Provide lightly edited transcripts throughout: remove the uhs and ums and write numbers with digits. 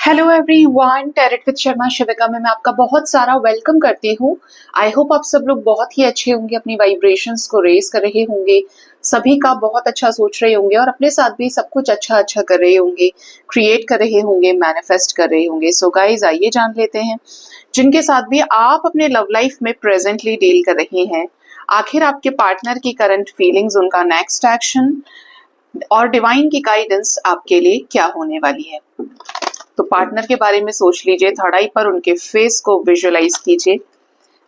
Hello everyone, tarot with Sharma Shivika में मैं आपका बहुत सारा वेलकम करती हूँ। आई होप आप सब लोग बहुत ही अच्छे होंगे, अपनी वाइब्रेशंस को रेज कर रहे होंगे, सभी का बहुत अच्छा सोच रहे होंगे और अपने साथ भी सब कुछ अच्छा कर रहे होंगे, क्रिएट कर रहे होंगे, मैनिफेस्ट कर रहे होंगे। सो गाइज, आइए जान लेते हैं जिनके साथ भी आप अपने लव लाइफ में प्रेजेंटली डील कर रहे हैं, आखिर आपके पार्टनर की करंट फीलिंग्स, उनका नेक्स्ट एक्शन और डिवाइन की गाइडेंस आपके लिए क्या होने वाली है। तो पार्टनर के बारे में सोच लीजिए, थर्ड आई पर उनके फेस को विजुअलाइज कीजिए।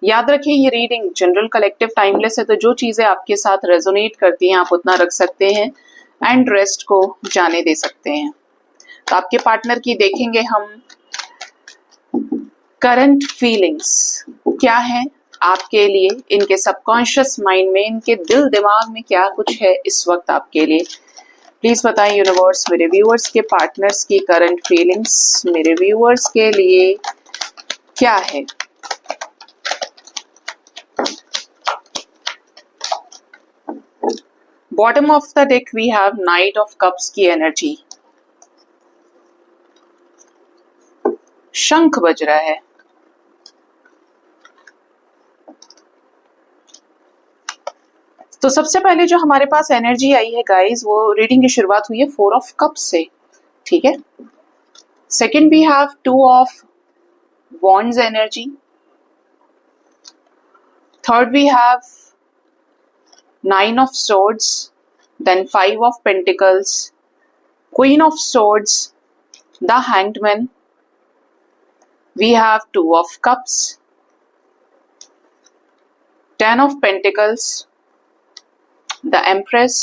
याद रखिए, ये रीडिंग जनरल, कलेक्टिव, टाइमलेस है, तो जो चीजें आपके साथ रेजोनेट करती हैं आप उतना रख सकते हैं एंड रेस्ट को जाने दे सकते हैं। तो आपके पार्टनर की देखेंगे हम करंट फीलिंग्स क्या है आपके लिए, इनके सबकॉन्शियस माइंड में, इनके दिल दिमाग में क्या कुछ है इस वक्त आपके लिए। प्लीज बताएं यूनिवर्स, मेरे व्यूअर्स के पार्टनर्स की करंट फीलिंग्स मेरे व्यूअर्स के लिए क्या है। Bottom of the deck we have knight of cups की एनर्जी। शंख बज रहा है। तो सबसे पहले जो हमारे पास एनर्जी आई है गाइस, वो रीडिंग की शुरुआत हुई है 4 ऑफ कप्स से, ठीक है। Second we have 2 of wands energy. Third we have 9 of swords, then 5 of pentacles, queen of swords, the hanged man. We have 2 of cups, 10 of pentacles, the empress,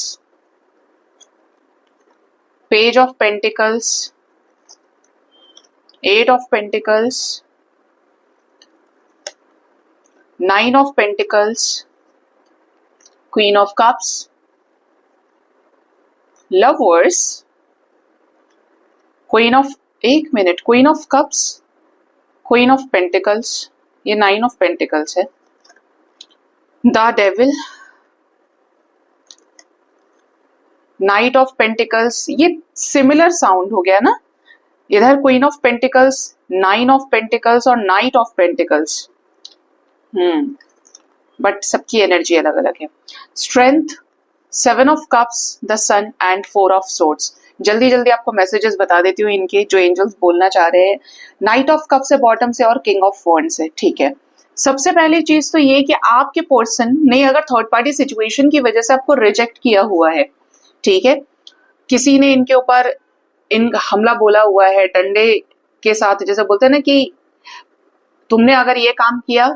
page of pentacles, 8 of pentacles, 9 of pentacles, queen of cups, lovers, queen of, एक minute, queen of cups, queen of pentacles, ये 9 of pentacles है, the devil, knight of pentacles, ये similar sound हो गया ना, इधर queen of pentacles, 9 of pentacles और knight of pentacles, but सबकी एनर्जी अलग अलग है। Strength, 7 of cups, the sun and 4 of swords. जल्दी जल्दी आपको मैसेजेस बता देती हूँ इनके, जो एंजल्स बोलना चाह रहे हैं। नाइट ऑफ कप से बॉटम से और किंग ऑफ वॉन्ड से, ठीक है। सबसे पहली चीज तो ये कि आपके पर्सन ने अगर थर्ड पार्टी सिचुएशन की वजह से आपको रिजेक्ट किया हुआ है, ठीक है, किसी ने इनके ऊपर हमला बोला हुआ है डंडे के साथ, जैसे बोलते हैं ना कि तुमने अगर ये काम किया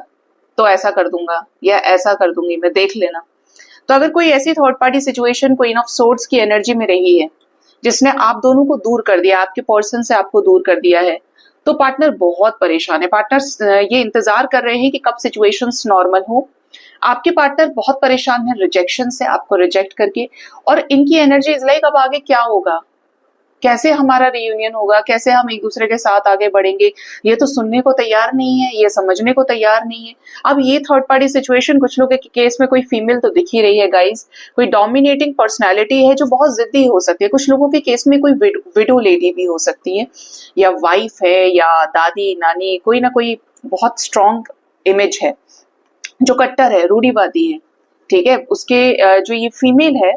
तो ऐसा कर दूंगा या ऐसा कर दूंगी मैं, देख लेना। तो अगर कोई ऐसी third party situation queen of swords की एनर्जी में रही है जिसने आप दोनों को दूर कर दिया, आपके पर्सन से आपको दूर कर दिया है, तो पार्टनर बहुत परेशान है। पार्टनर ये इंतजार कर रहे हैं कि कब सिचुएशंस नॉर्मल हो। आपके पार्टनर बहुत परेशान है रिजेक्शन से, आपको रिजेक्ट करके, और इनकी एनर्जी इज लाइक अब आगे क्या होगा, कैसे हमारा रियूनियन होगा, कैसे हम एक दूसरे के साथ आगे बढ़ेंगे, ये तो सुनने को तैयार नहीं है, ये समझने को तैयार नहीं है। अब ये थर्ड पार्टी सिचुएशन, कुछ लोगों के केस में कोई फीमेल तो दिख ही रही है गाइस, कोई डोमिनेटिंग पर्सनैलिटी है जो बहुत जिद्दी हो सकती है। कुछ लोगों के केस में कोई विडो लेडी भी हो सकती है, या वाइफ है, या दादी नानी, कोई ना कोई बहुत स्ट्रॉन्ग इमेज है जो कट्टर है, रूढ़िवादी है, ठीक है। उसके जो ये फीमेल है,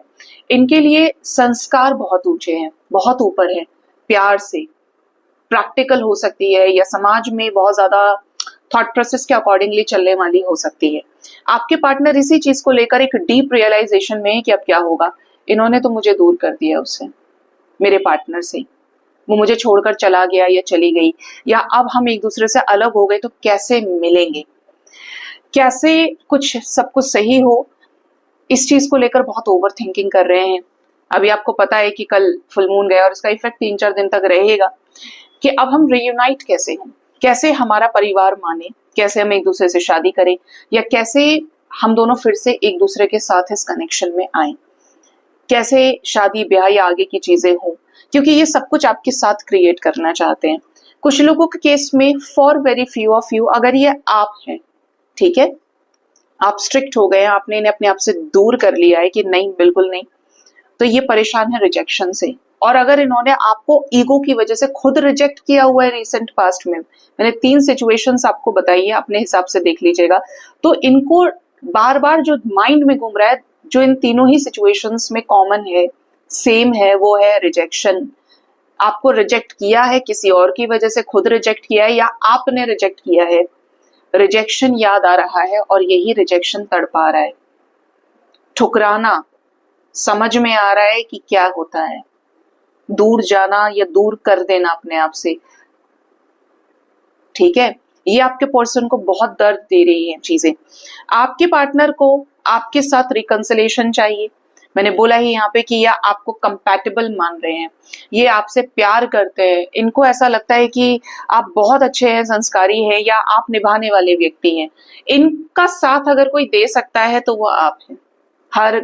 इनके लिए संस्कार बहुत ऊंचे हैं, बहुत ऊपर है, प्यार से प्रैक्टिकल हो सकती है, या समाज में बहुत ज्यादा थॉट प्रोसेस के अकॉर्डिंगली चलने वाली हो सकती है। आपके पार्टनर इसी चीज को लेकर एक डीप रियलाइजेशन में है कि अब क्या होगा, इन्होंने तो मुझे दूर कर दिया उससे, मेरे पार्टनर से, वो मुझे छोड़कर चला गया या चली गई, या अब हम एक दूसरे से अलग हो गए तो कैसे मिलेंगे, कैसे कुछ सब कुछ सही हो, इस चीज को लेकर बहुत ओवर थिंकिंग कर रहे हैं। अभी आपको पता है कि कल फुल मून गया और इसका इफेक्ट 3-4 दिन तक रहेगा, कि अब हम रियूनाइट कैसे हों, कैसे हमारा परिवार माने, कैसे हम एक दूसरे से शादी करें, या कैसे हम दोनों फिर से एक दूसरे के साथ इस कनेक्शन में आए, कैसे शादी ब्याह या आगे की चीजें हों, क्योंकि ये सब कुछ आपके साथ क्रिएट करना चाहते हैं। कुछ लोगों के केस में, for very few of you, अगर ये आप हैं, ठीक है, आप स्ट्रिक्ट हो गए हैं, आपने इन्हें अपने आप से दूर कर लिया है कि नहीं, बिल्कुल नहीं, तो ये परेशान है रिजेक्शन से, और अगर इन्होंने आपको ईगो की वजह से खुद रिजेक्ट किया हुआ है रिसेंट पास्ट में, मैंने 3 सिचुएशंस आपको बताई है, अपने हिसाब से देख लीजिएगा, तो इनको बार बार जो माइंड में घूम रहा है, जो इन तीनों ही सिचुएशंस में कॉमन है, सेम है, वो है रिजेक्शन। आपको रिजेक्ट किया है किसी और की वजह से, खुद रिजेक्ट किया है या आपने रिजेक्ट किया है, रिजेक्शन याद आ रहा है और यही रिजेक्शन तड़पा रहा है। ठुकराना समझ में आ रहा है कि क्या होता है, दूर जाना या दूर कर देना अपने आप से, ठीक है। ये आपके पर्सन को बहुत दर्द दे रही है चीजें। आपके पार्टनर को आपके साथ रिकंसिलेशन चाहिए, मैंने बोला ही यहाँ पे कि ये आपको कंपैटिबल मान रहे हैं, ये आपसे प्यार करते हैं, इनको ऐसा लगता है कि आप बहुत अच्छे हैं, संस्कारी हैं, या आप निभाने वाले व्यक्ति हैं। इनका साथ अगर कोई दे सकता है तो वो आप हैं। हर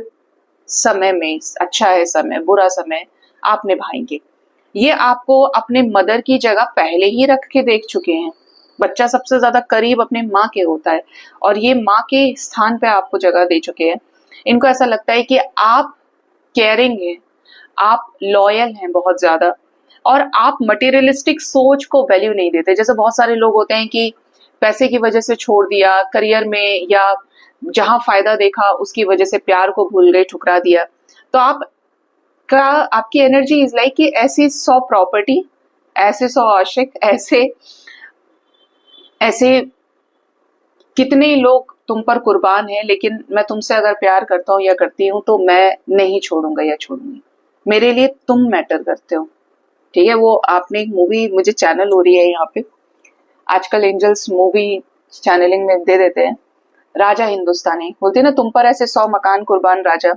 समय में, अच्छा है समय, बुरा समय, आप निभाएंगे। ये आपको अपने मदर की जगह पहले ही रख के देख चुके हैं। बच्चा सबसे ज्यादा करीब अपने माँ के होता है और ये माँ के स्थान पे आपको जगह दे चुके हैं। इनको ऐसा लगता है कि आप केयरिंग हैं, आप लॉयल हैं बहुत ज्यादा, और आप मटेरियलिस्टिक सोच को वैल्यू नहीं देते। जैसे बहुत सारे लोग होते हैं कि पैसे की वजह से छोड़ दिया, करियर में या जहां फायदा देखा उसकी वजह से प्यार को भूल गए, ठुकरा दिया। तो आपकी एनर्जी इज लाइक कि ऐसी 100 प्रॉपर्टी, ऐसे 100 आशिक, ऐसे कितने लोग तुम पर कुर्बान हैं, लेकिन मैं तुमसे अगर प्यार करता हूं या करती हूं तो मैं नहीं छोड़ूंगा या छोड़ूंगी, मेरे लिए तुम मैटर करते हो, ठीक है। वो आपने एक मूवी, मुझे चैनल हो रही है यहाँ पे, आजकल एंजल्स मूवी चैनलिंग में दे देते हैं, राजा हिंदुस्तानी बोलते हैं ना, तुम पर ऐसे 100 मकान कुर्बान राजा।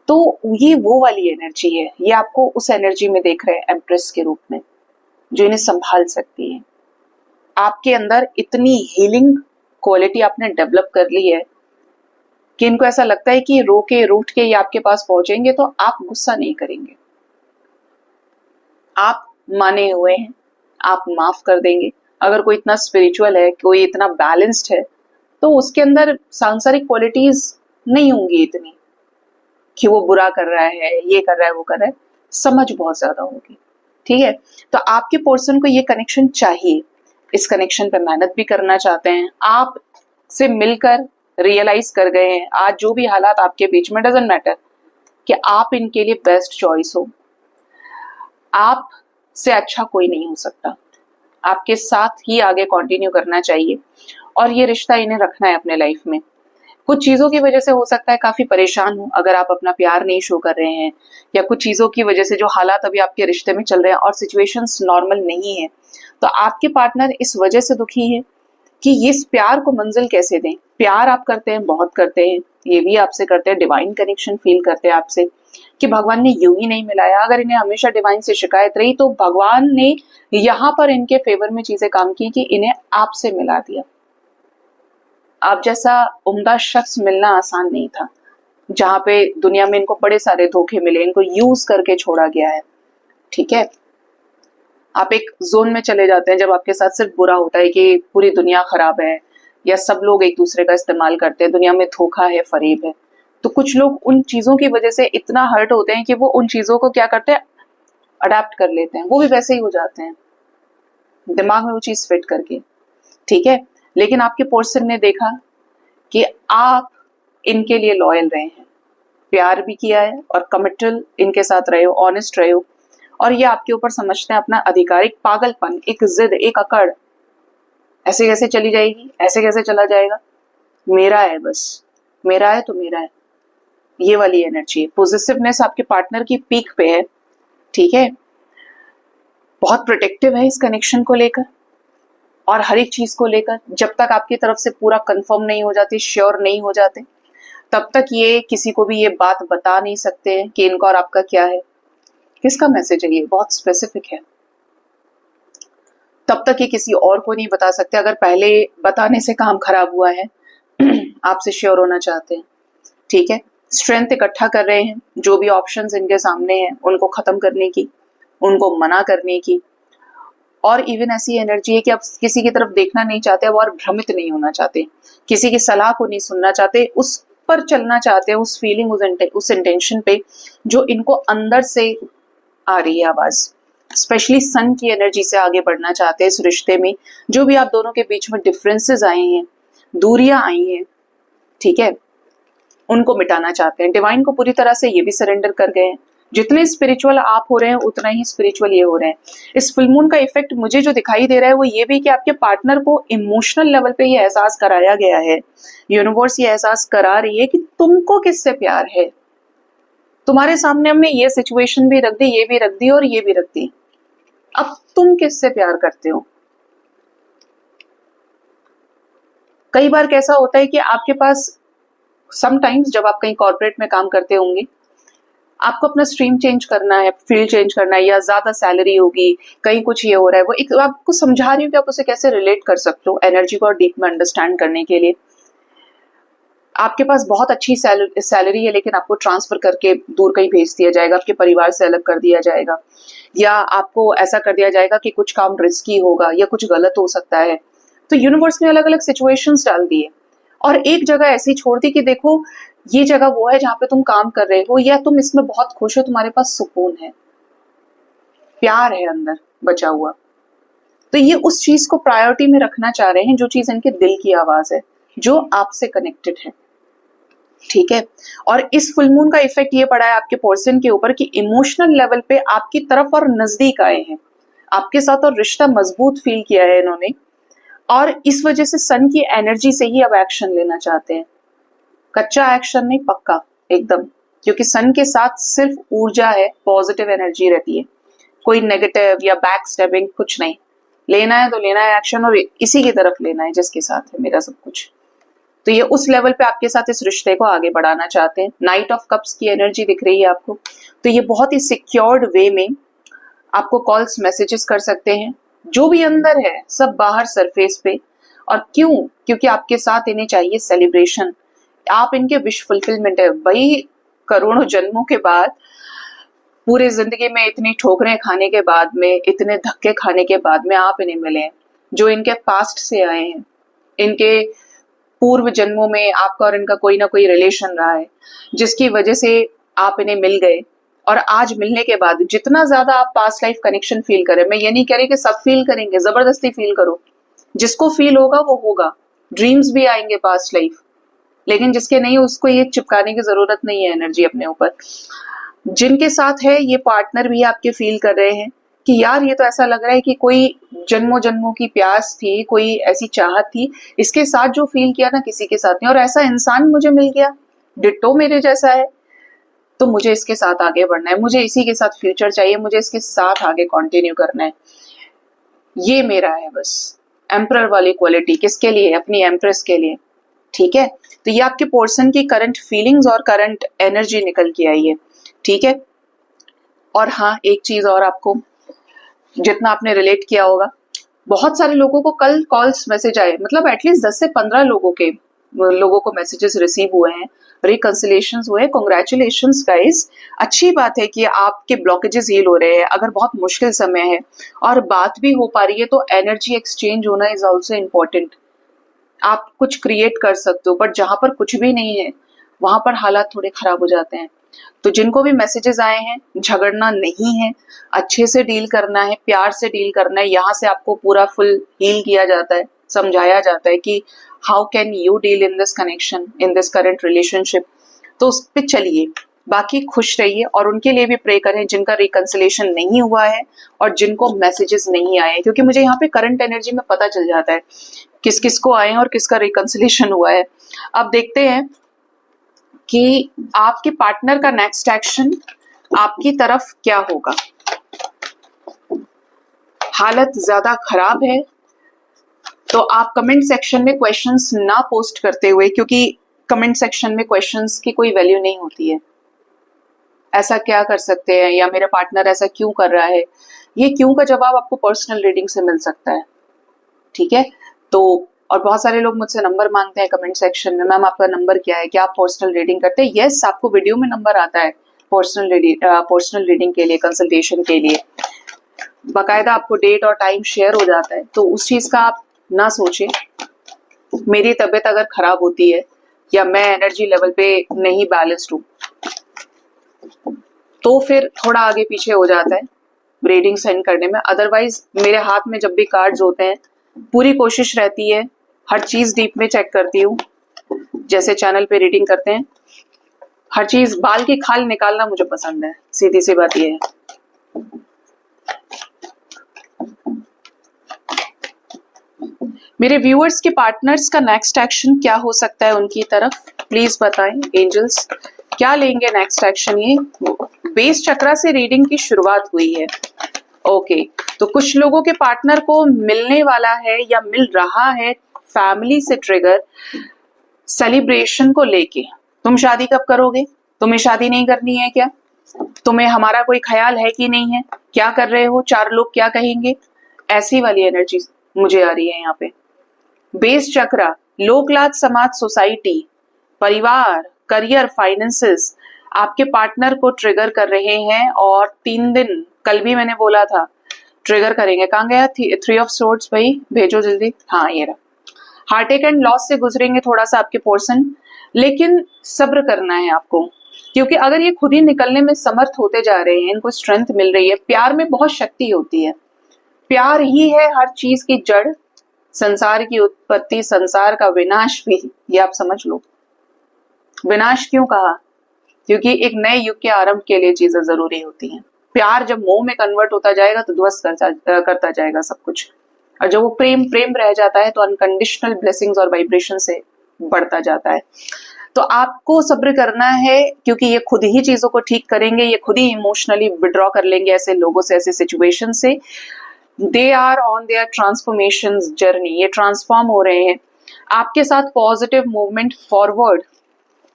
तो ये वो वाली एनर्जी है, ये आपको उस एनर्जी में देख रहे हैं एम्प्रेस के रूप में, जो इन्हें संभाल सकती है। आपके अंदर इतनी हीलिंग क्वालिटी आपने डेवलप कर ली है कि इनको ऐसा लगता है कि रोके रूठ के ये आपके पास पहुंचेंगे तो आप गुस्सा नहीं करेंगे, आप माने हुए हैं, आप माफ कर देंगे। अगर कोई इतना स्पिरिचुअल है, कोई इतना बैलेंस्ड है, तो उसके अंदर सांसारिक क्वालिटीज नहीं होंगी इतनी कि वो बुरा कर रहा है, ये कर रहा है, वो कर रहा है, समझ बहुत ज्यादा होगी, ठीक है। तो आपके पर्सन को ये कनेक्शन चाहिए, इस कनेक्शन पे मेहनत भी करना चाहते हैं, आप से मिलकर रियलाइज कर गए हैं आज जो भी हालात आपके बीच में, डजंट मैटर कि आप इनके लिए बेस्ट चॉइस हो, आप से अच्छा कोई नहीं हो सकता, आपके साथ ही आगे कंटिन्यू करना चाहिए और ये रिश्ता इन्हें रखना है अपने लाइफ में। कुछ चीजों की वजह से हो सकता है काफी परेशान हो अगर आप अपना प्यार नहीं शो कर रहे हैं, या कुछ चीजों की वजह से जो हालात अभी आपके रिश्ते में चल रहे हैं और सिचुएशंस नॉर्मल नहीं है, तो आपके पार्टनर इस वजह से दुखी है कि इस प्यार को मंजिल कैसे दें। प्यार आप करते हैं, बहुत करते हैं, ये भी आपसे करते हैं, डिवाइन कनेक्शन फील करते हैं आपसे कि भगवान ने यूं ही नहीं मिलाया। अगर इन्हें हमेशा डिवाइन से शिकायत रही तो भगवान ने यहाँ पर इनके फेवर में चीजें काम की कि इन्हें आपसे मिला दिया। आप जैसा उम्दा शख्स मिलना आसान नहीं था, जहां पे दुनिया में इनको बड़े सारे धोखे मिले, इनको यूज करके छोड़ा गया है, ठीक है। आप एक जोन में चले जाते हैं जब आपके साथ सिर्फ बुरा होता है कि पूरी दुनिया खराब है या सब लोग एक दूसरे का इस्तेमाल करते हैं, दुनिया में धोखा है, फरेब है। तो कुछ लोग उन चीजों की वजह से इतना हर्ट होते हैं कि वो उन चीजों को क्या करते हैं, अडेप्ट कर लेते हैं, वो भी वैसे ही हो जाते हैं दिमाग में वो चीज फिट करके, ठीक है। लेकिन आपके पर्सन ने देखा कि आप इनके लिए लॉयल रहे हैं, प्यार भी किया है और कमिटल इनके साथ रहे हो, ऑनेस्ट रहे हो, और ये आपके ऊपर समझते हैं अपना आधिकारिक पागलपन, एक जिद, एक अकड़, ऐसे कैसे चली जाएगी, ऐसे कैसे चला जाएगा, मेरा है, बस मेरा है तो मेरा है, ये वाली एनर्जी है। पॉजिटिवनेस आपके पार्टनर की पीक पे है, ठीक है। बहुत प्रोटेक्टिव है इस कनेक्शन को लेकर और हर एक चीज को लेकर। जब तक आपकी तरफ से पूरा कंफर्म नहीं हो जाती, श्योर नहीं हो जाते, तब तक ये किसी को भी ये बात बता नहीं सकते कि इनका और आपका क्या है, किसका मैसेज है, ये बहुत स्पेसिफिक है। तब तक ये किसी और को नहीं बता सकते अगर पहले बताने से काम खराब हुआ है। आपसे श्योर होना चाहते हैं, ठीक है। स्ट्रेंथ इकट्ठा कर रहे हैं, जो भी ऑप्शंस इनके सामने हैं उनको खत्म करने की, उनको मना करने की। और इवन ऐसी एनर्जी है कि आप किसी की तरफ देखना नहीं चाहते और भ्रमित नहीं होना चाहते, किसी की सलाह को नहीं सुनना चाहते, उस पर चलना चाहते हैं उस फीलिंग, उस इंटेंशन पे जो इनको अंदर से आ रही है आवाज। स्पेशली सन की एनर्जी से आगे बढ़ना चाहते हैं इस रिश्ते में। जो भी आप दोनों के बीच में डिफरेंसेस आए हैं, दूरियां आई हैं, ठीक है, उनको मिटाना चाहते हैं। डिवाइन को पूरी तरह से ये भी सरेंडर कर गए हैं। जितने स्पिरिचुअल आप हो रहे हैं उतना ही स्पिरिचुअल ये हो रहे हैं। इस फुल मून का इफेक्ट मुझे जो दिखाई दे रहा है वो ये भी कि आपके पार्टनर को इमोशनल लेवल पे ये एहसास कराया गया है, यूनिवर्स ये एहसास करा रही है कि तुमको किससे प्यार है। तुम्हारे सामने हमने ये सिचुएशन भी रख दी, ये भी रख दी और ये भी रख दी, अब तुम किससे प्यार करते हो। कई बार कैसा होता है कि आपके पास समटाइम्स जब आप कहीं कॉर्पोरेट में काम करते होंगे, आपको अपना स्ट्रीम चेंज करना है, फील्ड चेंज करना है, या ज्यादा सैलरी होगी, कहीं कुछ ये हो रहा है, वो एक आपको समझा रही हूँ कि आप उसे कैसे रिलेट कर सकते हो एनर्जी को और डीप में अंडरस्टैंड करने के लिए। आपके पास बहुत अच्छी सैलरी है लेकिन आपको ट्रांसफर करके दूर कहीं भेज दिया जाएगा, आपके परिवार से अलग कर दिया जाएगा, या आपको ऐसा कर दिया जाएगा कि कुछ काम रिस्की होगा या कुछ गलत हो सकता है। तो यूनिवर्स ने अलग अलग सिचुएशंस डाल दिए और एक जगह ऐसी छोड़ दी कि देखो ये जगह वो है जहां पे तुम काम कर रहे हो, या तुम इसमें बहुत खुश हो, तुम्हारे पास सुकून है, प्यार है अंदर बचा हुआ। तो ये उस चीज को प्रायोरिटी में रखना चाह रहे हैं जो चीज इनके दिल की आवाज है, जो आपसे कनेक्टेड है, ठीक है। और इस फुल मून का इफेक्ट ये पड़ा है आपके पर्सन के ऊपर कि इमोशनल लेवल पे आपकी तरफ और नजदीक आए हैं, आपके साथ और रिश्ता मजबूत फील किया है इन्होंने, और इस वजह से सन की एनर्जी से ही अब एक्शन लेना चाहते हैं। कच्चा एक्शन नहीं, पक्का एकदम, क्योंकि सन के साथ सिर्फ ऊर्जा है, पॉजिटिव एनर्जी रहती है, कोई नेगेटिव या बैक स्टेपिंग कुछ नहीं। लेना है तो लेना है एक्शन, और इसी की तरफ लेना है जिसके साथ है मेरा सब कुछ। तो ये उस लेवल पे आपके साथ इस रिश्ते को आगे बढ़ाना चाहते हैं। नाइट ऑफ कप्स की एनर्जी दिख रही है आपको, तो ये बहुत ही सिक्योर्ड वे में आपको कॉल्स मैसेजेस कर सकते हैं। जो भी अंदर है सब बाहर सरफेस पे। और क्यों? क्योंकि आपके साथ इन्हें चाहिए सेलिब्रेशन, आप इनके विश फुलफिलमेंट है। वही करोड़ों जन्मों के बाद, पूरे जिंदगी में इतनी ठोकरें खाने के बाद में, इतने धक्के खाने के बाद में आप इन्हें मिले, जो इनके पास्ट से आए हैं, इनके पूर्व जन्मों में आपका और इनका कोई ना कोई रिलेशन रहा है जिसकी वजह से आप इन्हें मिल गए। और आज मिलने के बाद जितना ज्यादा आप पास्ट लाइफ कनेक्शन फील करें, मैं ये नहीं कह रही कि सब फील करेंगे, जबरदस्ती फील करो, जिसको फील होगा वो होगा। ड्रीम्स भी आएंगे पास्ट लाइफ, लेकिन जिसके नहीं उसको ये चिपकाने की जरूरत नहीं है एनर्जी अपने ऊपर। जिनके साथ है ये पार्टनर भी आपके फील कर रहे हैं कि यार ये तो ऐसा लग रहा है कि कोई जन्मों जन्मों की प्यास थी, कोई ऐसी चाहत थी, इसके साथ जो फील किया ना किसी के साथ नहीं, और ऐसा इंसान मुझे मिल गया डिट्टो मेरे जैसा है, तो मुझे इसके साथ आगे बढ़ना है, मुझे इसी के साथ फ्यूचर चाहिए, मुझे इसके साथ आगे कंटिन्यू करना है, ये मेरा है बस। एम्परर वाली क्वालिटी किसके लिए? अपनी एम्प्रेस के लिए, ठीक है। तो ये आपके पर्सन की करंट फीलिंग्स और करंट एनर्जी निकल के आई है, ठीक है। और हाँ, एक चीज और, आपको जितना आपने रिलेट किया होगा, बहुत सारे लोगों को कल कॉल्स मैसेज आए, मतलब एटलीस्ट 10 से 15 लोगों को मैसेजेस रिसीव हुए हैं, रिकंसिलेशंस हुए। कॉन्ग्रेचुलेशंस गाइस, अच्छी बात है कि आपके ब्लॉकेजेस हील हो रहे हैं। अगर बहुत मुश्किल समय है और बात भी हो पा रही है तो एनर्जी एक्सचेंज होना इज ऑल्सो इम्पोर्टेंट। आप कुछ क्रिएट कर सकते हो, बट जहां पर कुछ भी नहीं है वहां पर हालात थोड़े खराब हो जाते हैं। तो जिनको भी मैसेजेस आए हैं, झगड़ना नहीं है, अच्छे से डील करना है, प्यार से डील करना है। यहाँ से आपको पूरा फुल हील किया जाता है, समझाया जाता है कि how can you deal in this connection, in this current relationship. तो उस पर चलिए, बाकी खुश रहिए, और उनके लिए भी प्रे करें जिनका रिकंसिलेशन नहीं हुआ है और जिनको मैसेजेस नहीं आए, क्योंकि मुझे यहाँ पे करंट एनर्जी में पता चल जाता है किस किस को आए हैं और किसका रिकंसिलेशन हुआ है। अब देखते हैं कि आपके पार्टनर का नेक्स्ट एक्शन आपकी तरफ क्या होगा। हालत ज्यादा खराब है तो आप कमेंट सेक्शन में क्वेश्चंस ना पोस्ट करते हुए, क्योंकि कमेंट सेक्शन में क्वेश्चंस की कोई वैल्यू नहीं होती है। ऐसा क्या कर सकते हैं, या मेरा पार्टनर ऐसा क्यों कर रहा है, ये क्यों का जवाब आपको पर्सनल रीडिंग से मिल सकता है, ठीक है। तो और बहुत सारे लोग मुझसे नंबर मांगते हैं कमेंट सेक्शन में, मैम आपका नंबर क्या है, क्या आप पर्सनल रीडिंग करते हैं? यस, आपको वीडियो में नंबर आता है पर्सनल रीडिंग के लिए, कंसल्टेशन के लिए, बाकायदा आपको डेट और टाइम शेयर हो जाता है। तो उस चीज का आप ना सोचें। मेरी तबीयत अगर खराब होती है या मैं एनर्जी लेवल पे नहीं बैलेंस्ड हूँ, तो फिर थोड़ा आगे पीछे हो जाता है रीडिंग सेंड करने में। अदरवाइज मेरे हाथ में जब भी कार्ड्स होते हैं पूरी कोशिश रहती है हर चीज डीप में चेक करती हूँ। जैसे चैनल पे रीडिंग करते हैं, हर चीज बाल की खाल निकालना मुझे पसंद है, सीधी सी बात ये है। मेरे व्यूअर्स के पार्टनर्स का नेक्स्ट एक्शन क्या हो सकता है उनकी तरफ, प्लीज बताएं एंजल्स, क्या लेंगे नेक्स्ट एक्शन। ये बेस चक्रा से रीडिंग की शुरुआत हुई है। ओके, तो कुछ लोगों के पार्टनर को मिलने वाला है या मिल रहा है फैमिली से ट्रिगर सेलिब्रेशन को लेके। तुम शादी कब करोगे, तुम्हें शादी नहीं करनी है क्या, तुम्हें हमारा कोई ख्याल है कि नहीं है, क्या कर रहे हो, चार लोग क्या कहेंगे, ऐसी वाली एनर्जी मुझे आ रही है यहाँ पे। बेस चक्रा, लोकलाज समाज, सोसाइटी, परिवार, करियर, फाइनेंसेस आपके पार्टनर को ट्रिगर कर रहे हैं। और 3 दिन, कल भी मैंने बोला था ट्रिगर करेंगे। कहाँ गया 3 ऑफ सोर्ड्स, भाई भेजो जल्दी। हाँ ये रहा। हार्टेक एंड लॉस से गुजरेंगे थोड़ा सा आपके पोर्सन, लेकिन सब्र करना है आपको, क्योंकि अगर ये खुद ही निकलने में समर्थ होते जा रहे हैं, इनको स्ट्रेंथ मिल रही है। प्यार में बहुत शक्ति होती है, प्यार ही है हर चीज की जड़, संसार की उत्पत्ति, संसार का विनाश भी, ये आप समझ लो। विनाश क्यों कहा, क्योंकि एक नए युग के आरंभ के लिए चीजें जरूरी होती हैं। प्यार जब मोह में कन्वर्ट होता जाएगा तो ध्वस्त करता जाएगा सब कुछ, और जब वो प्रेम प्रेम रह जाता है तो अनकंडीशनल ब्लेसिंग्स और वाइब्रेशन से बढ़ता जाता है। तो आपको सब्र करना है, क्योंकि ये खुद ही चीजों को ठीक करेंगे, ये खुद ही इमोशनली विड्रॉ कर लेंगे ऐसे लोगों से, ऐसे सिचुएशन से। They are on their transformation journey, ये ट्रांसफॉर्म हो रहे हैं आपके साथ। पॉजिटिव मूवमेंट फॉरवर्ड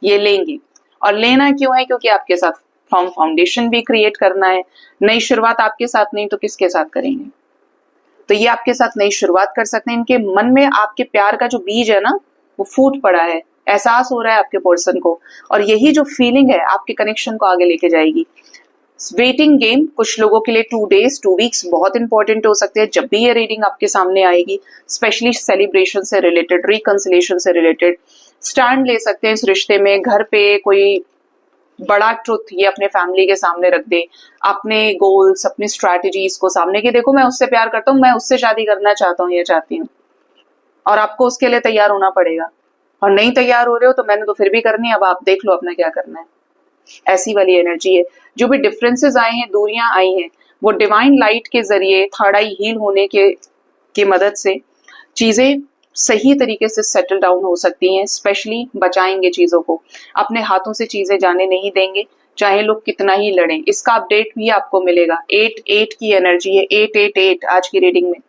ये लेंगे, और लेना क्यों है, क्योंकि आपके साथ फाउंडेशन भी क्रिएट करना है। नई शुरुआत आपके साथ नहीं तो किसके साथ करेंगे, तो ये आपके साथ नई शुरुआत कर सकते हैं। इनके मन में आपके प्यार का जो बीज है ना, वो फूट पड़ा है, एहसास हो रहा है आपके पर्सन को, और यही जो फीलिंग है आपके कनेक्शन को आगे लेके जाएगी। वेटिंग गेम कुछ लोगों के लिए 2 days 2 weeks बहुत इंपॉर्टेंट हो सकते हैं जब भी ये रीडिंग आपके सामने आएगी, स्पेशली सेलिब्रेशन से रिलेटेड, रिकंसिलेशन से रिलेटेड। स्टैंड ले सकते हैं इस रिश्ते में, घर पे कोई बड़ा ट्रुथ ये अपने फैमिली के सामने रख दे, अपने गोल्स, अपनी स्ट्रैटेजीज को सामने, कि देखो मैं उससे प्यार करता हूँ, मैं उससे शादी करना चाहता हूँ या चाहती हूँ, और आपको उसके लिए तैयार होना पड़ेगा। और नहीं तैयार हो रहे हो तो मैंने तो फिर भी करनी है, अब आप देख लो अपना क्या करना है। ऐसी वाली एनर्जी है। जो भी डिफरेंसेस आए हैं, दूरियां आई हैं, वो डिवाइन लाइट के जरिए, थर्ड आई हील होने की मदद से चीजें सही तरीके से सेटल डाउन हो सकती हैं। स्पेशली बचाएंगे चीजों को, अपने हाथों से चीजें जाने नहीं देंगे, चाहे लोग कितना ही लड़ें। इसका अपडेट भी आपको मिलेगा। 8 की एनर्जी है, 888 आज की रीडिंग में।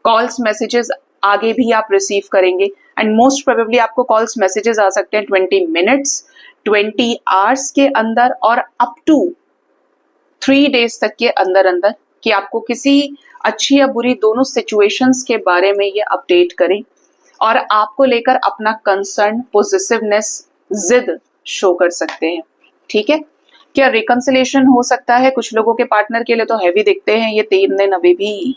कॉल्स मैसेजेस आगे भी आप रिसीव करेंगे, एंड मोस्ट प्रोबेबली आपको कॉल्स मैसेजेस आ सकते हैं 20 minutes 20 hours के अंदर, और अप टू 3 days तक के अंदर अंदर, कि आपको किसी अच्छी या बुरी दोनों सिचुएशंस के बारे में ये अपडेट करें, और आपको लेकर अपना कंसर्न, पोजेसिवनेस, जिद शो कर सकते हैं। ठीक है, क्या रिकंसिलेशन हो सकता है कुछ लोगों के पार्टनर के लिए, तो हैवी दिखते हैं ये 3 दिन अभी भी।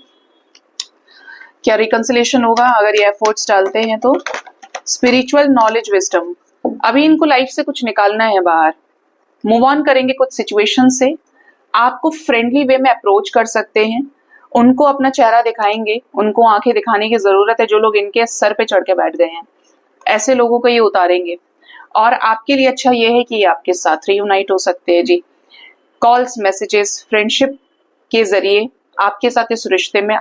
क्या रिकंसिलेशन होगा अगर ये एफर्ट्स डालते हैं तो। स्पिरिचुअल नॉलेज, विजडम, अभी इनको लाइफ से कुछ निकालना है बाहर, मूव ऑन करेंगे कुछ सिचुएशन से। आपको फ्रेंडली वे में अप्रोच कर सकते हैं, उनको अपना चेहरा दिखाएंगे, उनको आंखें दिखाने की जरूरत है। जो लोग इनके सर पे चढ़ के बैठ गए हैं, ऐसे लोगों को ये उतारेंगे, और आपके लिए अच्छा ये है कि ये आपके साथ रियूनाइट हो सकते हैं जी। कॉल्स, मैसेजेस, फ्रेंडशिप के जरिए आपके साथ इस रिश्ते में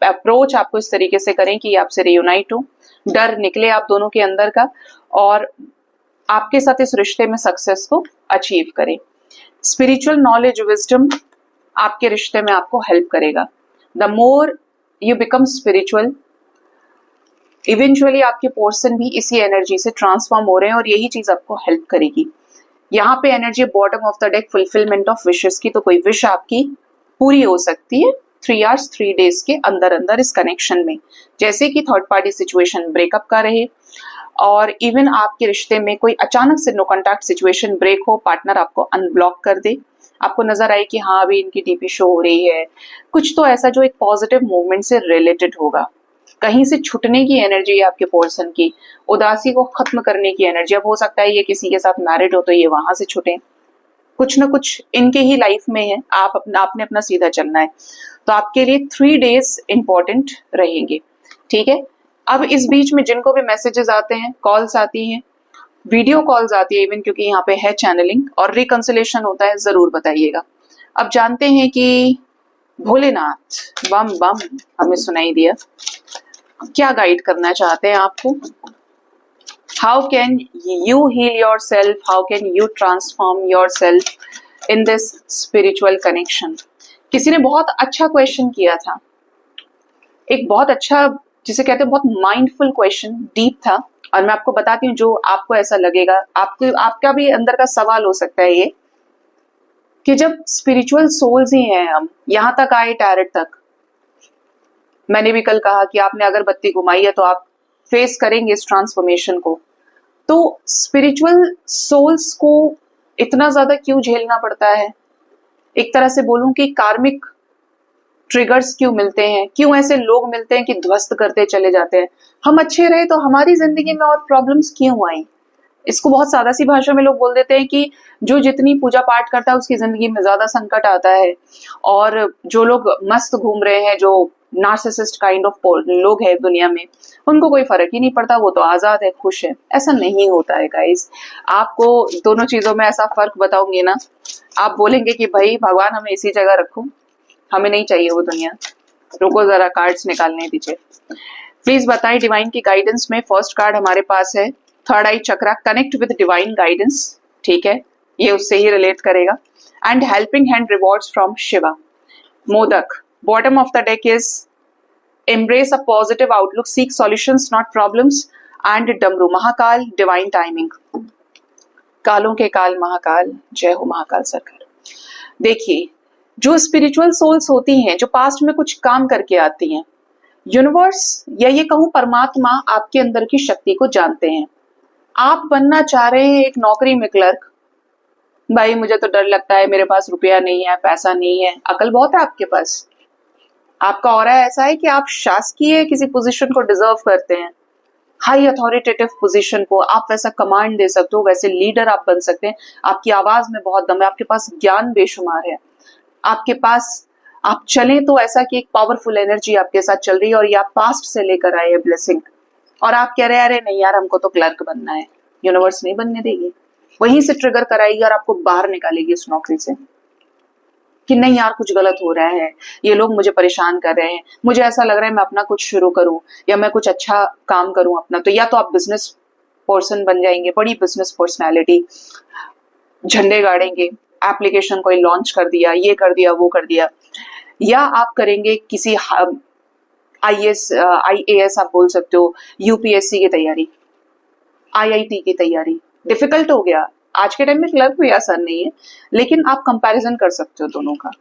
अप्रोच आपको इस तरीके से करें कि आपसे रियूनाइट हो, डर निकले आप दोनों के अंदर का, और आपके साथ इस रिश्ते में सक्सेस को अचीव करें। स्पिरिचुअल नॉलेज, विजडम आपके रिश्ते में आपको हेल्प करेगा। The more you become spiritual, eventually आपके पोर्सन भी इसी एनर्जी से ट्रांसफॉर्म हो रहे हैं, और यही चीज आपको हेल्प करेगी। यहाँ पे energy bottom of the deck, fulfilment of wishes की, तो कोई विश आपकी पूरी हो सकती है 3 hours 3 days के अंदर अंदर इस कनेक्शन में। जैसे कि थर्ड पार्टी सिचुएशन ब्रेकअप का रहे, और इवन आपके रिश्ते में कोई अचानक से नो कॉन्टैक्ट सिचुएशन ब्रेक हो, पार्टनर आपको अनब्लॉक कर दे, आपको नजर आए कि हाँ अभी इनकी डीपी शो हो रही है, कुछ तो ऐसा जो एक पॉजिटिव मूवमेंट से रिलेटेड होगा। कहीं से छुटने की एनर्जी है आपके पर्सन की, उदासी को खत्म करने की एनर्जी। अब हो सकता है ये किसी के साथ मैरिड हो तो ये वहां से छुटे, कुछ ना कुछ इनके ही लाइफ में है, आपने अपना सीधा चलना है। तो आपके लिए 3 डेज इंपॉर्टेंट रहेंगे, ठीक है। अब इस बीच में जिनको भी मैसेजेस आते हैं, कॉल्स आती हैं, वीडियो कॉल्स आती है इवन, क्योंकि यहाँ पे है चैनलिंग और रिकंसिलेशन होता है, जरूर बताइएगा। अब जानते हैं कि भोलेनाथ बम बम हमें सुनाई दिया, क्या गाइड करना चाहते हैं आपको। How can you heal yourself, how can you transform yourself in this spiritual connection. किसी ने बहुत अच्छा क्वेश्चन किया था, एक बहुत अच्छा, जिसे कहते हैं बहुत माइंडफुल क्वेश्चन, डीप था। और मैं आपको बताती हूँ जो आपको ऐसा लगेगा, आपका भी अंदर का सवाल हो सकता है ये, कि जब स्पिरिचुअल सोल्स ही हैं, हम यहां तक आए टैरेट तक। मैंने भी कल कहा कि आपने अगरबत्ती घुमाई है तो आप फेस करेंगे इस ट्रांसफॉर्मेशन को। तो स्पिरिचुअल सोल्स को इतना ज्यादा क्यों झेलना पड़ता है, एक तरह से बोलूं कि कार्मिक ट्रिगर्स क्यों मिलते हैं, क्यों ऐसे लोग मिलते हैं कि ध्वस्त करते चले जाते हैं। हम अच्छे रहे तो हमारी जिंदगी में और प्रॉब्लम्स क्यों आई। इसको बहुत सादा सी भाषा में लोग बोल देते हैं कि जो जितनी पूजा पाठ करता है उसकी जिंदगी में ज्यादा संकट आता है, और जो लोग मस्त घूम रहे हैं, जो नार्सिसिस्ट काइंड ऑफ लोग हैं दुनिया में, उनको कोई फर्क ही नहीं पड़ता, वो तो आजाद है, खुश है। ऐसा नहीं होता है गाइस। आपको दोनों चीजों में ऐसा फर्क बताऊंगी ना, आप बोलेंगे कि भाई भगवान हमें इसी जगह रखो, हमें नहीं चाहिए वो दुनिया। रुको जरा, कार्ड्स निकालने दीजिए प्लीज। बताइए डिवाइन की गाइडेंस में फर्स्ट कार्ड हमारे पास है third I chakra, connect with divine guidance, ठीक है, ये उससे ही रिलेट करेगा। And helping hand rewards from Shiva. Modak, bottom of the deck is embrace a positive outlook, seek solutions not problems. And डमरू, महाकाल, डिवाइन टाइमिंग। कालों के काल महाकाल, जय हो महाकाल सरकार। देखिए, जो स्पिरिचुअल सोल्स होती हैं, जो पास्ट में कुछ काम करके आती हैं, यूनिवर्स या ये कहूं परमात्मा आपके अंदर की शक्ति को जानते हैं। आप बनना चाह रहे हैं एक नौकरी में क्लर्क, भाई मुझे तो डर लगता है, मेरे पास रुपया नहीं है, पैसा नहीं है, अकल बहुत है आपके पास, आपका ऑरा ऐसा है कि आप शासकीय किसी पोजीशन को डिजर्व करते हैं, हाई अथॉरिटेटिव पोजीशन को, आप वैसा कमांड दे सकते हो, वैसे लीडर आप बन सकते हैं, आपकी आवाज में बहुत दम है, आपके पास ज्ञान बेशुमार है, आपके पास, आप चलें तो ऐसा कि एक पावरफुल एनर्जी आपके साथ चल रही है, और ये आप पास्ट से लेकर आए हैं ब्लेसिंग, और आप कह रहे हैं अरे नहीं यार हमको तो क्लर्क बनना है। यूनिवर्स नहीं बनने देगी, वहीं से ट्रिगर कराएगी और आपको बाहर निकालेगी उस नौकरी से, कि नहीं यार कुछ गलत हो रहा है, ये लोग मुझे परेशान कर रहे हैं, मुझे ऐसा लग रहा है मैं अपना कुछ शुरू करूं या मैं कुछ अच्छा काम करूं अपना। तो या तो आप बिजनेस पर्सन बन जाएंगे, बड़ी बिजनेस पर्सनैलिटी, झंडे गाड़ेंगे, एप्लीकेशन कोई लॉन्च कर दिया, ये कर दिया, वो कर दिया, या आप करेंगे किसी IAS आप बोल सकते हो, UPSC की तैयारी, IIT की तैयारी। डिफिकल्ट हो गया आज के टाइम में, क्लर्क भी आसान नहीं है, लेकिन आप कंपैरिजन कर सकते हो दोनों का,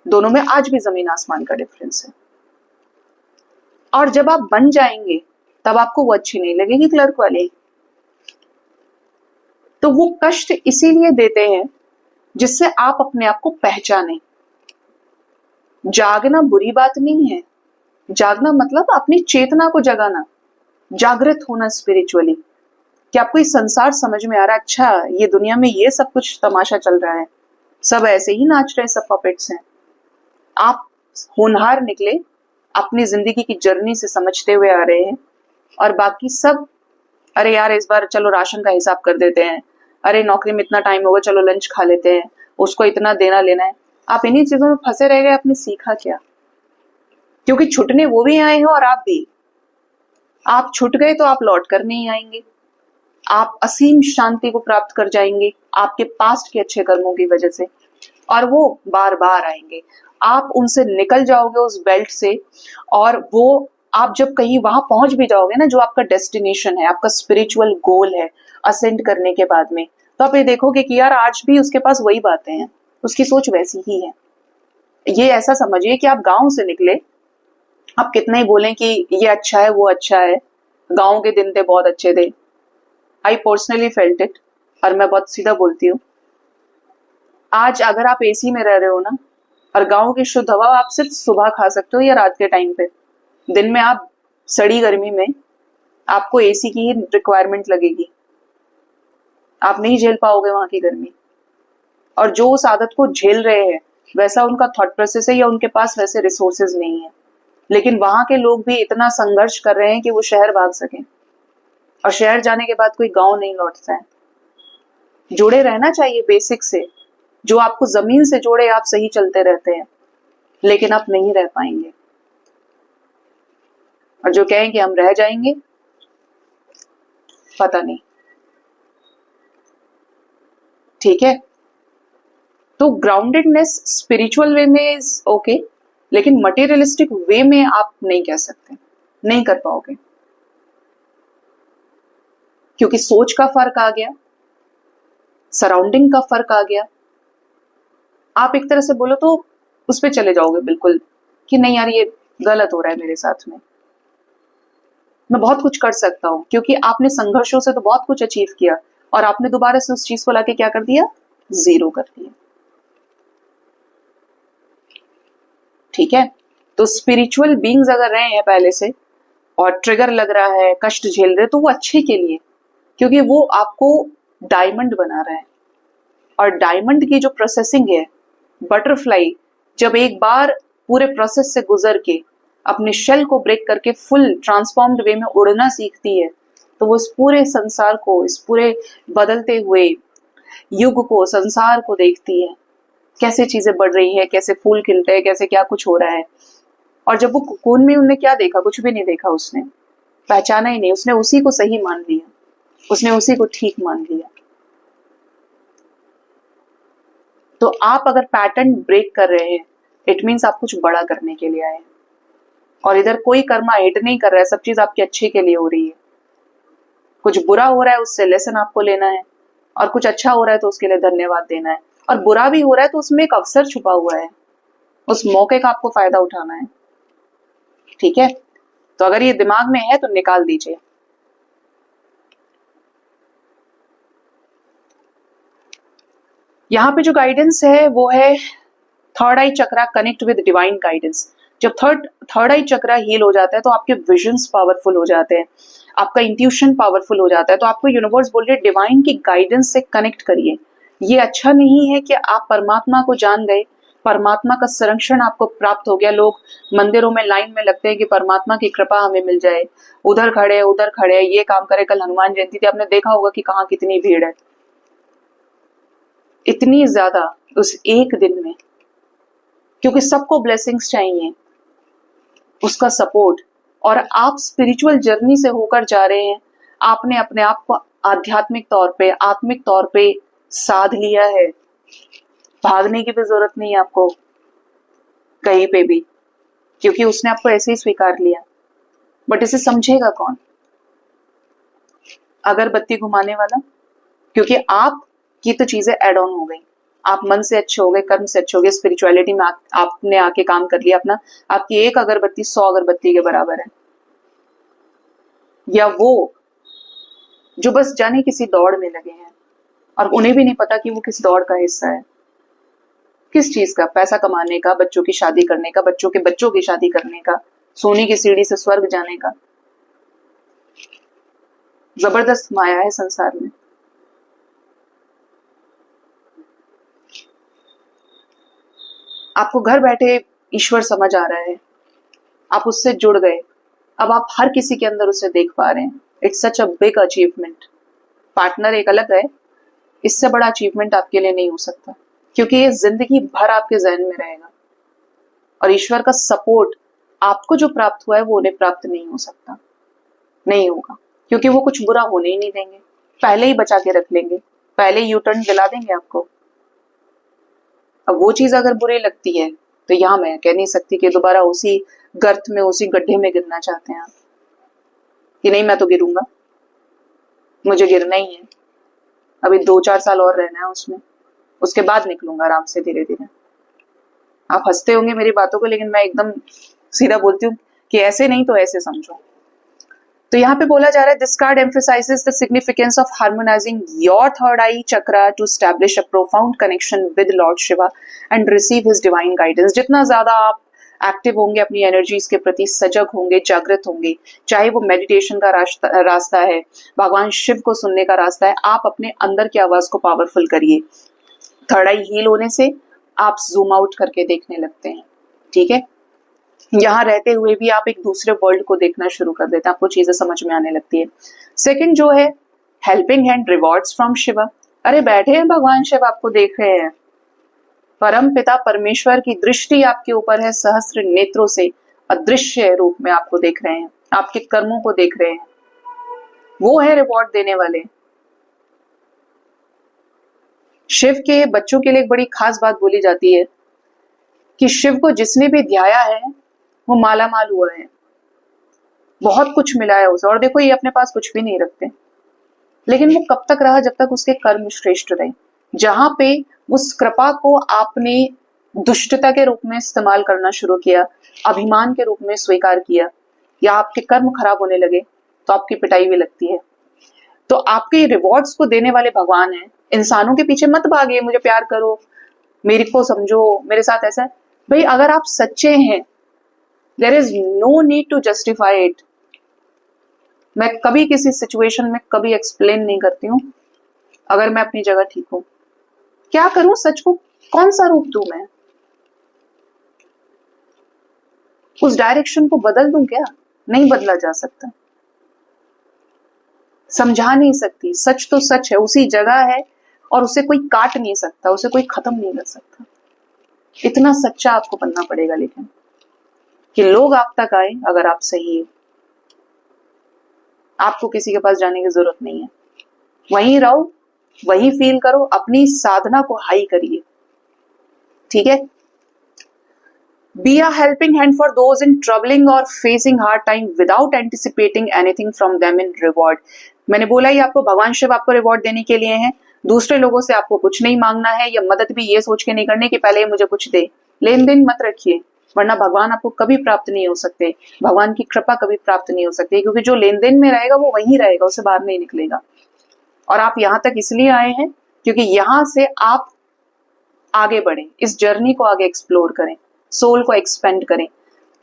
दोनों में आज भी जमीन आसमान का डिफरेंस है। और जब आप बन जाएंगे तब आपको वो अच्छी नहीं लगेगी क्लर्क वाली। तो वो कष्ट इसीलिए देते हैं जिससे आप अपने आप को पहचाने। जागना बुरी बात नहीं है, जागना मतलब अपनी चेतना को जगाना, जागृत होना स्पिरिचुअली, कि आपको ये संसार समझ में आ रहा है, अच्छा ये दुनिया में ये सब कुछ तमाशा चल रहा है, सब ऐसे ही नाच रहे हैं, सब पपेट्स हैं। आप होनहार निकले, अपनी जिंदगी की जर्नी से समझते हुए आ रहे हैं, और बाकी सब अरे यार इस बार चलो राशन का हिसाब कर देते हैं, अरे नौकरी में इतना टाइम होगा चलो लंच खा लेते हैं, उसको इतना देना लेना है। आप इन्हीं चीजों में फंसे रह गए, आपने सीखा क्या? क्योंकि छुटने वो भी आए हैं और आप भी। आप छुट गए तो आप लौट कर नहीं आएंगे, आप असीम शांति को प्राप्त कर जाएंगे आपके पास्ट के अच्छे कर्मों की वजह से, और वो बार बार आएंगे। आप उनसे निकल जाओगे उस बेल्ट से, और वो आप जब कहीं वहां पहुंच भी जाओगे ना, जो आपका डेस्टिनेशन है, आपका स्पिरिचुअल गोल है असेंड करने के बाद में, तो आप ये देखोगे कि यार आज भी उसके पास वही बातें हैं, उसकी सोच वैसी ही है। ये ऐसा समझिए कि आप गांव से निकले, आप कितना ही बोलें कि ये अच्छा है वो अच्छा है, गांव के दिन थे बहुत अच्छे थे, आई पर्सनली फेल्ट इट, और मैं बहुत सीधा बोलती हूँ। आज अगर आप AC में रह रहे हो ना, और गांव की शुद्ध हवा आप सिर्फ सुबह खा सकते हो या रात के टाइम पे, दिन में आप सड़ी गर्मी में आपको एसी की ही रिक्वायरमेंट लगेगी, आप नहीं झेल पाओगे वहां की गर्मी। और जो उस आदत को झेल रहे हैं वैसा उनका थॉट प्रोसेस है या उनके पास वैसे रिसोर्सेज नहीं है, लेकिन वहां के लोग भी इतना संघर्ष कर रहे हैं कि वो शहर भाग सकें, और शहर जाने के बाद कोई गांव नहीं लौटता है। जुड़े रहना चाहिए बेसिक से, जो आपको जमीन से जोड़े आप सही चलते रहते हैं, लेकिन आप नहीं रह पाएंगे। और जो कहें कि हम रह जाएंगे, पता नहीं। ठीक है, तो ग्राउंडेडनेस स्पिरिचुअल वे में इज ओके, लेकिन मटेरियलिस्टिक वे में आप नहीं कह सकते, नहीं कर पाओगे, क्योंकि सोच का फर्क आ गया, सराउंडिंग का फर्क आ गया। आप एक तरह से बोलो तो उस पे चले जाओगे बिल्कुल कि नहीं यार ये गलत हो रहा है मेरे साथ में, मैं बहुत कुछ कर सकता हूं, क्योंकि आपने संघर्षों से तो बहुत कुछ अचीव किया और आपने दोबारा से उस चीज को लाके क्या कर दिया, जीरो कर दिया। ठीक है, तो स्पिरिचुअल बीइंग्स अगर रहे हैं पहले से और ट्रिगर लग रहा है, कष्ट झेल रहे, तो वो अच्छे के लिए, क्योंकि वो आपको डायमंड बना रहा है। और डायमंड की जो प्रोसेसिंग है, बटरफ्लाई जब एक बार पूरे प्रोसेस से गुजर के अपने शेल को ब्रेक करके फुल ट्रांसफॉर्म्ड वे में उड़ना सीखती है, तो वो इस पूरे संसार को, इस पूरे बदलते हुए युग को, संसार को देखती है, कैसे चीजें बढ़ रही है, कैसे फूल खिलते हैं, कैसे क्या कुछ हो रहा है। और जब वो कोकून में उनने क्या देखा, कुछ भी नहीं देखा, उसने पहचाना ही नहीं, उसने उसी को सही मान लिया, उसने उसी को ठीक मान लिया। तो आप अगर पैटर्न ब्रेक कर रहे हैं, इट मीन्स आप कुछ बड़ा करने के लिए आए हैं, और इधर कोई कर्मा हिट नहीं कर रहा है, सब चीज आपके अच्छे के लिए हो रही है। कुछ बुरा हो रहा है उससे लेसन आपको लेना है, और कुछ अच्छा हो रहा है तो उसके लिए धन्यवाद देना है, और बुरा भी हो रहा है तो उसमें एक अवसर छुपा हुआ है, उस मौके का आपको फायदा उठाना है। ठीक है, तो अगर ये दिमाग में है तो निकाल दीजिए। यहाँ पे जो गाइडेंस है वो है third I chakra connect with divine guidance. जब थर्ड आई चक्रा हील हो जाता है तो आपके विजन्स पावरफुल हो जाते हैं, आपका इंट्यूशन पावरफुल हो जाता है, तो आपको यूनिवर्स बोल रहे डिवाइन की गाइडेंस से कनेक्ट करिए। ये अच्छा नहीं है कि आप परमात्मा को जान गए, परमात्मा का संरक्षण आपको प्राप्त हो गया, लोग मंदिरों में लाइन में लगते हैं कि परमात्मा की कृपा हमें मिल जाए, उधर खड़े, ये काम करे। कल हनुमान जयंती थी, आपने देखा होगा कि कहाँ कितनी भीड़ है, इतनी ज्यादा उस एक दिन में, क्योंकि सबको ब्लेसिंग्स चाहिए, उसका सपोर्ट। और आप स्पिरिचुअल जर्नी से होकर जा रहे हैं, आपने अपने आप को आध्यात्मिक तौर पे, आत्मिक तौर पे साध लिया है, भागने की भी जरूरत नहीं है आपको कहीं पे भी, क्योंकि उसने आपको ऐसे ही स्वीकार लिया। बट इसे समझेगा कौन? अगरबत्ती घुमाने वाला, क्योंकि आप की तो चीजें एड ऑन हो गई, आप मन से अच्छे हो गए, कर्म से अच्छे हो गए, स्पिरिचुअलिटी में आपने आके काम कर लिया अपना, आपकी एक अगरबत्ती 100 अगरबत्ती के बराबर है। या वो जो बस जाने किसी दौड़ में लगे हैं और उन्हें भी नहीं पता कि वो किस दौड़ का हिस्सा है, किस चीज का, पैसा कमाने का, बच्चों की शादी करने का, बच्चों के बच्चों की शादी करने का, सोने की सीढ़ी से स्वर्ग जाने का। जबरदस्त माया है संसार में। आपको घर बैठे ईश्वर समझ आ रहा है, आप उससे जुड़ गए, अब आप हर किसी के अंदर उसे देख पा रहे हैं। It's such a big achievement. Partner एक अलग है, इससे बड़ा अचीवमेंट आपके लिए नहीं हो सकता, क्योंकि ये जिंदगी भर आपके जहन में रहेगा। और ईश्वर का सपोर्ट आपको जो प्राप्त हुआ है वो उन्हें प्राप्त नहीं हो सकता, नहीं होगा, क्योंकि वो कुछ बुरा होने ही नहीं देंगे, पहले ही बचा के रख लेंगे, पहले ही यू टर्न दिला देंगे आपको। अब वो चीज अगर बुरी लगती है तो यहाँ मैं कह नहीं सकती कि दोबारा उसी गर्त में, उसी गड्ढे में गिरना चाहते हैं आप, कि नहीं मैं तो गिरूंगा, मुझे गिरना ही है, अभी 2-4 साल और रहना है उसमें, उसके बाद निकलूंगा आराम से धीरे धीरे। आप हंसते होंगे मेरी बातों को, लेकिन मैं एकदम सीधा बोलती हूँ कि ऐसे नहीं तो ऐसे समझो। तो यहाँ पे बोला जा रहा है this card emphasizes the significance of harmonizing your third eye chakra to establish a profound connection with Lord Shiva and receive his divine guidance। जितना ज्यादा आप एक्टिव होंगे, अपनी एनर्जीज के प्रति सजग होंगे, जागृत होंगे। चाहे वो मेडिटेशन का रास्ता है, भगवान शिव को सुनने का रास्ता है, आप अपने अंदर की आवाज को पावरफुल करिए। थर्ड आई हील होने से आप जूम आउट करके देखने लगते हैं, ठीक है। यहाँ रहते हुए भी आप एक दूसरे वर्ल्ड को देखना शुरू कर देते हैं, आपको चीजें समझ में आने लगती है। सेकंड जो है helping hand, rewards from Shiva. अरे बैठे हैं भगवान शिव, आपको देख रहे हैं। परम पिता परमेश्वर की दृष्टि आपके ऊपर है, सहस्त्र नेत्रों से अदृश्य रूप में आपको देख रहे हैं, आपके कर्मों को देख रहे हैं। वो है रिवॉर्ड देने वाले। शिव के बच्चों के लिए एक बड़ी खास बात बोली जाती है कि शिव को जिसने भी ध्याया है वो माला माल हुआ है, बहुत कुछ मिला है उसे। और देखो ये अपने पास कुछ भी नहीं रखते, लेकिन वो कब तक रहा, जब तक उसके कर्म श्रेष्ठ रहे। जहां पे उस कृपा को आपने दुष्टता के रूप में इस्तेमाल करना शुरू किया, अभिमान के रूप में स्वीकार किया, या आपके कर्म खराब होने लगे, तो आपकी पिटाई भी लगती है। तो आपके रिवॉर्ड्स को देने वाले भगवान हैं। इंसानों के पीछे मत भागिए, मुझे प्यार करो, मेरे को समझो, मेरे साथ ऐसा है। भाई अगर आप सच्चे हैं, there is no need to justify it. मैं कभी किसी सिचुएशन में कभी एक्सप्लेन नहीं करती हूँ। अगर मैं अपनी जगह ठीक हूं, क्या करूं, सच को कौन सा रूप दूं मैं, उस डायरेक्शन को बदल दूं क्या? नहीं बदला जा सकता, समझा नहीं सकती। सच तो सच है, उसी जगह है, और उसे कोई काट नहीं सकता, उसे कोई खत्म नहीं कर सकता। इतना सच्चा आपको बनना पड़ेगा, लेकिन कि लोग आप तक आए अगर आप सही है। आपको किसी के पास जाने की जरूरत नहीं है, वहीं रहो, वही फील करो, अपनी साधना को हाई करिए, ठीक है। Be a helping hand for those in troubling और facing hard time without anticipating anything from them in reward. मैंने बोला ही आपको, भगवान शिव आपको रिवॉर्ड देने के लिए हैं। दूसरे लोगों से आपको कुछ नहीं मांगना है, या मदद भी ये सोच के नहीं करनी कि पहले मुझे कुछ दे। लेन देन मत रखिए, वरना भगवान आपको कभी प्राप्त नहीं हो सकते, भगवान की कृपा कभी प्राप्त नहीं हो सकती, क्योंकि जो लेन देन में रहेगा वो वहीं रहेगा, उससे बाहर नहीं निकलेगा। और आप यहाँ तक इसलिए आए हैं क्योंकि यहाँ से आप आगे बढ़े, इस जर्नी को आगे एक्सप्लोर करें, सोल को एक्सपेंड करें।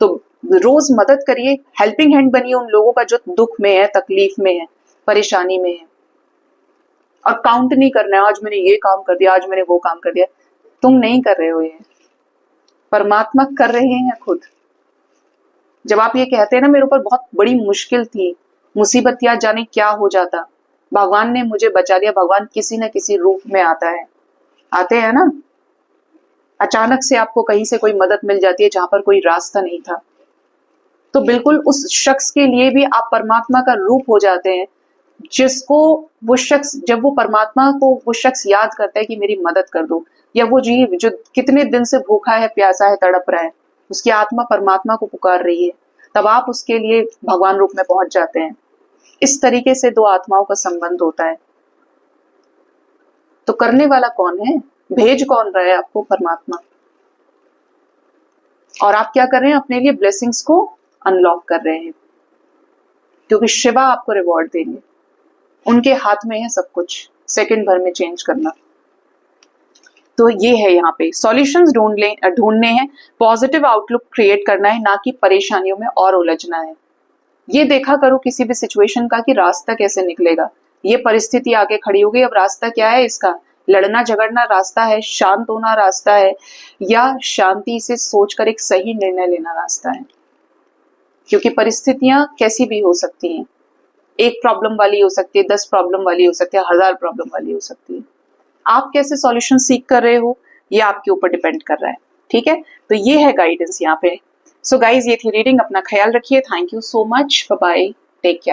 तो रोज मदद करिए, हेल्पिंग हैंड बनिए उन लोगों का जो दुख में है, तकलीफ में है, परेशानी में है। और काउंट नहीं करना है, आज मैंने ये काम कर दिया, आज मैंने वो काम कर दिया। तुम नहीं कर रहे हो, ये परमात्मा कर रहे हैं खुद। जब आप ये कहते हैं ना, मेरे ऊपर बहुत बड़ी मुश्किल थी, मुसीबत या जाने क्या हो जाता, भगवान ने मुझे बचा लिया। भगवान किसी न किसी रूप में आता है, आते हैं ना। अचानक से आपको कहीं से कोई मदद मिल जाती है जहां पर कोई रास्ता नहीं था, तो बिल्कुल उस शख्स के लिए भी आप परमात्मा का रूप हो जाते हैं, जिसको वो शख्स, जब वो परमात्मा को वो शख्स याद करता है कि मेरी मदद कर दो, या वो जीव जो कितने दिन से भूखा है, प्यासा है, तड़प रहा है, उसकी आत्मा परमात्मा को पुकार रही है, तब आप उसके लिए भगवान रूप में पहुंच जाते हैं। इस तरीके से दो आत्माओं का संबंध होता है। तो करने वाला कौन है, भेज कौन रहा है आपको? परमात्मा। और आप क्या कर रहे हैं? अपने लिए ब्लेसिंग्स को अनलॉक कर रहे हैं, क्योंकि शिवा आपको रिवॉर्ड देंगे। उनके हाथ में है सब कुछ, सेकंड भर में चेंज करना। तो ये है, यहाँ पे सॉल्यूशंस ढूंढने हैं, पॉजिटिव आउटलुक क्रिएट करना है, ना कि परेशानियों में और उलझना है। ये देखा करो किसी भी सिचुएशन का कि रास्ता कैसे निकलेगा। ये परिस्थिति आके खड़ी हो गई, अब रास्ता क्या है इसका? लड़ना झगड़ना रास्ता है, शांत होना रास्ता है, या शांति से सोचकर एक सही निर्णय लेना रास्ता है? क्योंकि परिस्थितियां कैसी भी हो सकती हैं, एक प्रॉब्लम वाली हो सकती है, 10 प्रॉब्लम वाली हो सकती है, 1000 प्रॉब्लम वाली हो सकती है। आप कैसे सॉल्यूशन सीख कर रहे हो, ये आपके ऊपर डिपेंड कर रहा है, ठीक है। तो ये है गाइडेंस यहाँ पे। सो गाइज, ये थी रीडिंग। अपना ख्याल रखिए। Thank you so much, bye bye, take care.